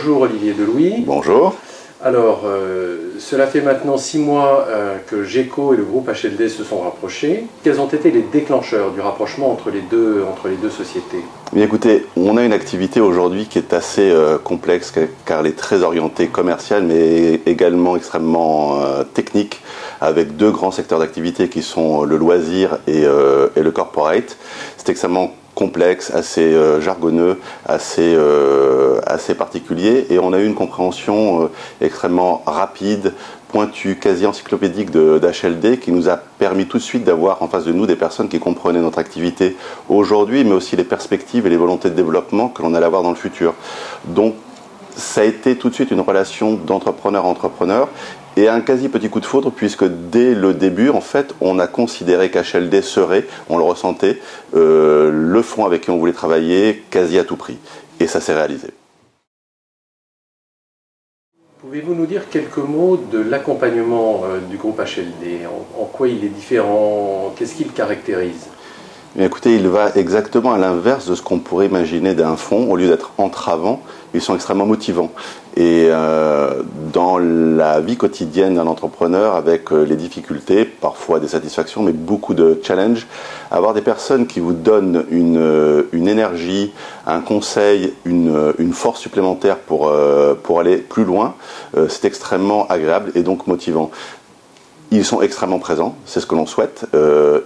bonjour Olivier Delouis. Bonjour. Alors, cela fait maintenant 6 mois que GECO et le groupe HLD se sont rapprochés. Quels ont été les déclencheurs du rapprochement entre les deux sociétés? Bien écoutez, on a une activité aujourd'hui qui est assez complexe car elle est très orientée commerciale mais également extrêmement technique, avec deux grands secteurs d'activité qui sont le loisir et le corporate. C'est extrêmement complexe, assez jargonneux, assez particulier, et on a eu une compréhension extrêmement rapide, pointue, quasi encyclopédique d'HLD, qui nous a permis tout de suite d'avoir en face de nous des personnes qui comprenaient notre activité aujourd'hui, mais aussi les perspectives et les volontés de développement que l'on allait avoir dans le futur. Donc ça a été tout de suite une relation d'entrepreneur à entrepreneur, et un quasi petit coup de foudre, puisque dès le début, en fait, on a considéré qu'HLD serait, on le ressentait, le fonds avec qui on voulait travailler quasi à tout prix. Et ça s'est réalisé. Pouvez-vous nous dire quelques mots de l'accompagnement du groupe HLD? En quoi il est différent? Qu'est-ce qui le caractérise? Bien, écoutez, il va exactement à l'inverse de ce qu'on pourrait imaginer d'un fonds. Au lieu d'être entravants, ils sont extrêmement motivants. Et dans la vie quotidienne d'un entrepreneur, avec les difficultés, parfois des satisfactions, mais beaucoup de challenges, avoir des personnes qui vous donnent une énergie, un conseil, une force supplémentaire pour aller plus loin, c'est extrêmement agréable et donc motivant. Ils sont extrêmement présents, c'est ce que l'on souhaite,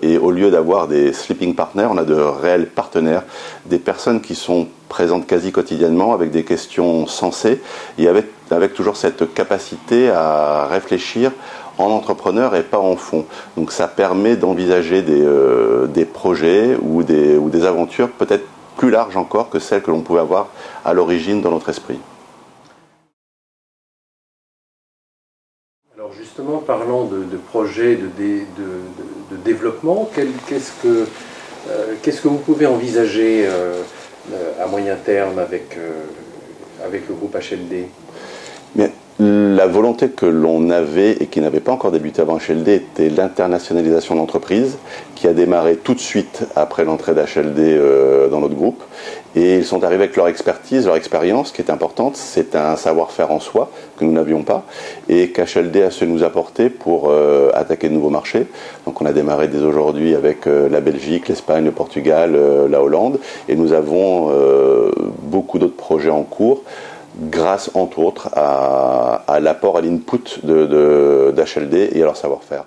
et au lieu d'avoir des sleeping partners, on a de réels partenaires, des personnes qui sont présentes quasi quotidiennement avec des questions sensées et avec toujours cette capacité à réfléchir en entrepreneur et pas en fond. Donc ça permet d'envisager des projets ou des aventures peut-être plus larges encore que celles que l'on pouvait avoir à l'origine dans notre esprit. Alors justement, parlant de projets de développement, qu'est-ce que vous pouvez envisager à moyen terme avec le groupe HLD? Bien, la volonté que l'on avait et qui n'avait pas encore débuté avant HLD était l'internationalisation de l'entreprise, qui a démarré tout de suite après l'entrée d'HLD dans notre groupe. Et ils sont arrivés avec leur expertise, leur expérience, qui est importante. C'est un savoir-faire en soi que nous n'avions pas et qu'HLD a su nous apporter pour attaquer de nouveaux marchés. Donc on a démarré dès aujourd'hui avec la Belgique, l'Espagne, le Portugal, la Hollande. Et nous avons beaucoup d'autres projets en cours, grâce entre autres à l'apport, à l'input d'HLD et à leur savoir-faire.